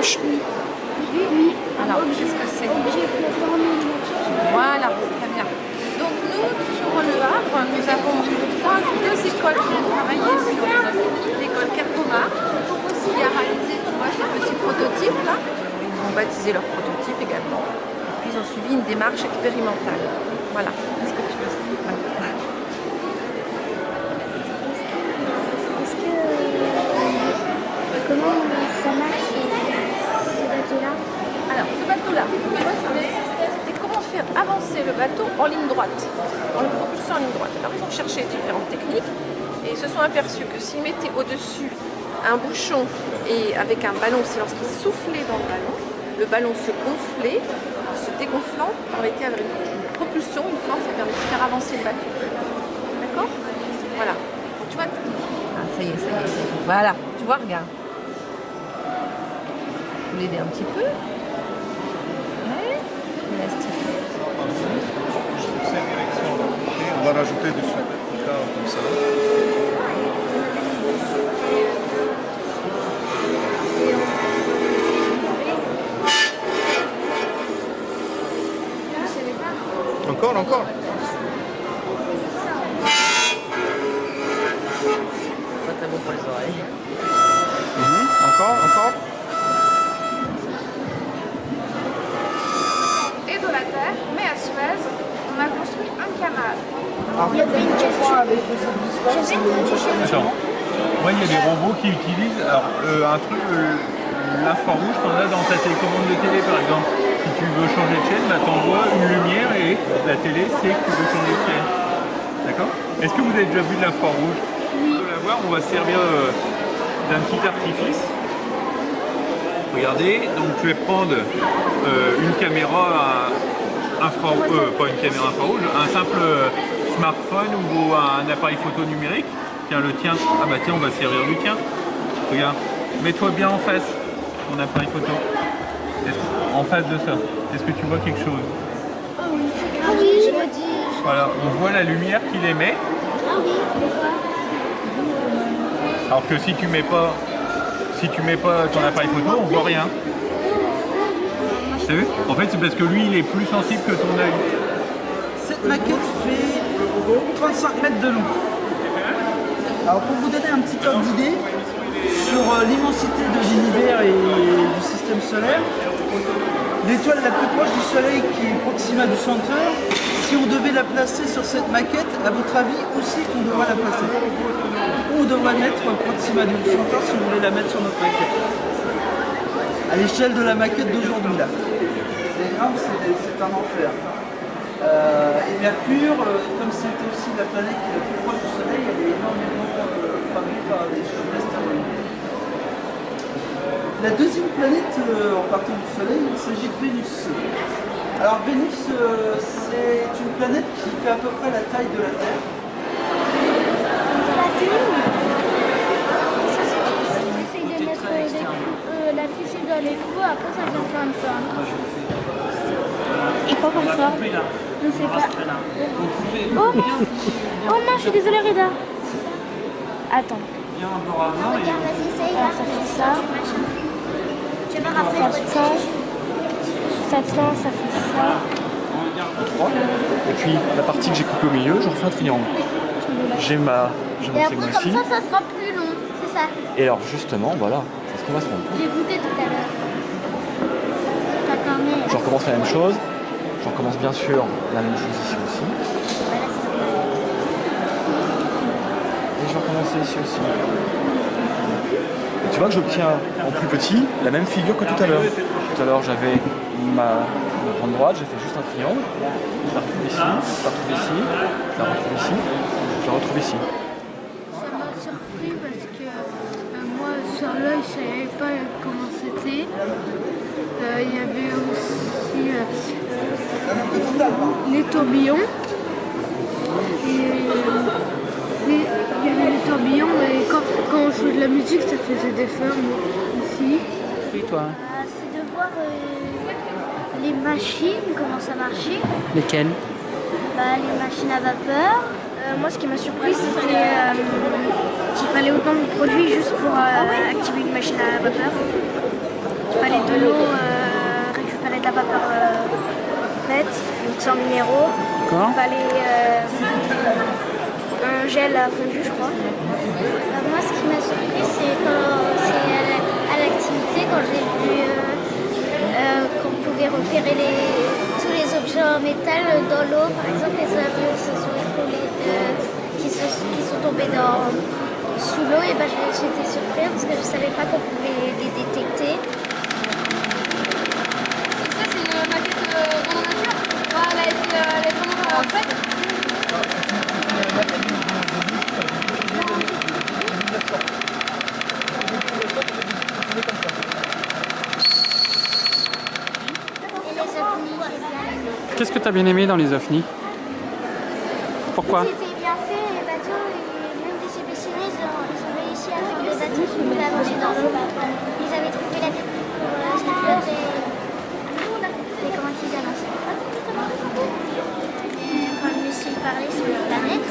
gauche? Oui. Alors, qu'est-ce que c'est? Objet flottant miniature. Voilà, très bien. Donc nous, sur Le Havre, nous avons deux écoles qui ont travaillé sur les œufs. L'école Kercomar, qui a réalisé, tu vois, ces petits prototypes là. Ils ont baptisé leurs prototypes également. Puis ils ont suivi une démarche expérimentale. Voilà. Est-ce que tu veux voilà. Est-ce que comment ça marche ce bateau-là? Alors, ce bateau-là, tu vois, c'était comment faire avancer le bateau en ligne droite, en le propulsant en ligne droite. Alors, ils ont cherché différentes techniques et ils se sont aperçus que s'ils mettaient au-dessus un bouchon et avec un ballon, c'est lorsqu'ils soufflaient dans le ballon se gonflait, se dégonflant, permettait avec une propulsion, une force, ça permet de faire avancer le bateau. D'accord? Voilà. Donc, tu vois, ah, ça y est, ça y est. Voilà, tu vois, regarde. Vous l'aider un petit peu. Ouais. Élastique. On va rajouter dessus. Comme ça. Encore. Pas très bon pour les oreilles. Encore. Et de la terre, mais à Suez, on a construit un canal. Il y avait une question. Attends. Moi, il y a des robots qui utilisent un truc, l'infrarouge qu'on a dans ta télécommande de télé, par exemple. Si tu veux changer de chaîne, bah, t'envoies une lumière et la télé sait que tu veux changer de chaîne. D'accord? Est-ce que vous avez déjà vu de l'infrarouge? Oui. Pour la voir, on va se servir d'un petit artifice. Regardez, donc je vais prendre une caméra pas une caméra infrarouge, un simple smartphone ou un appareil photo numérique. Tiens, le tien. Ah bah tiens, on va se servir du tien. Regarde, mets-toi bien en face, ton appareil photo. En face de ça. Est-ce que tu vois quelque chose? Ah oui, je le dis. Voilà, on voit la lumière qu'il émet. Ah oui, je vois. Alors que si tu mets pas ton appareil photo, on voit rien. T'as vu? En fait, c'est parce que lui, il est plus sensible que ton œil. Cette maquette fait 35 mètres de long. Alors pour vous donner un petit ordre d'idée sur l'immensité de l'univers et du système solaire, l'étoile la plus proche du Soleil qui est Proxima du Centaure, si on devait la placer sur cette maquette, à votre avis, où c'est qu'on devrait la placer? Où on devrait mettre Proxima du Centaure si on voulait la mettre sur notre maquette? À l'échelle de la maquette d'aujourd'hui là. C'est énorme, c'est un enfer. Et Mercure, comme c'était aussi la planète qui est la plus proche du Soleil, elle est énormément frappée par les choses d'astéroïdes. La deuxième planète en partant du Soleil, il s'agit de Vénus. Alors Vénus, c'est une planète qui fait à peu près la taille de la Terre. Essaye de mettre la ficelle dans les trous, après ça vient faire une forme. Et quoi comme forme? Je ne sais pas. Oh non! Oh non, je suis désolée Reda. Attends. Regarde la ficelle, là, ça fait ça. Tu vas rappeler ça fait ça. Et puis la partie que j'ai coupée au milieu, j'en refais un triangle. J'ai mon Et après, segment ici. comme ça sera plus long, c'est ça. Et alors justement, voilà, c'est ce qu'on va se rendre compte. J'ai goûté tout à l'heure. Ça permet. Je recommence la même chose. Je recommence bien sûr la même chose ici aussi. Et je vais recommencer ici aussi. Et tu vois que j'obtiens en plus petit la même figure que tout à l'heure. Tout à l'heure j'avais ma grande droite, j'ai fait juste un triangle. Je la retrouve ici, je la retrouve ici, je la retrouve ici, je la retrouve ici. Ça m'a surpris parce que moi, sur l'œil, je ne savais pas comment c'était. Il y avait aussi les tourbillons. Il y avait les tourbillons et quand on jouait de la musique, ça faisait des formes ici. Et toi? C'est de voir les machines, comment ça marchait. Lesquelles? Les machines à vapeur. Moi, ce qui m'a surpris, c'était qu'il fallait autant de produits juste pour activer une machine à vapeur. il fallait de l'eau récupérée de la vapeur faite, donc sans minéraux. D'accord. Il fallait un gel fondu, je crois. Moi, ce qui m'a surpris, c'est à l'activité, quand j'ai vu qu'on pouvait repérer tous les objets en métal dans l'eau. Par exemple, les avions se sont écoulés, qui sont tombés sous l'eau, et ben, j'étais surprise parce que je ne savais pas qu'on pouvait les détecter. Ça, c'est une maquette dans la nature. Elle a été vraiment faite. Qu'est-ce que tu as bien aimé dans les ovnis? Pourquoi? C'était bien fait, les bateaux, et même des spécialistes, ils ont réussi à faire des bateaux qui pouvaient avancer dans l'eau. Ils avaient trouvé la technique pour ce qui flottait et comment ils avançaient. Et quand le missile parlait sur la planète,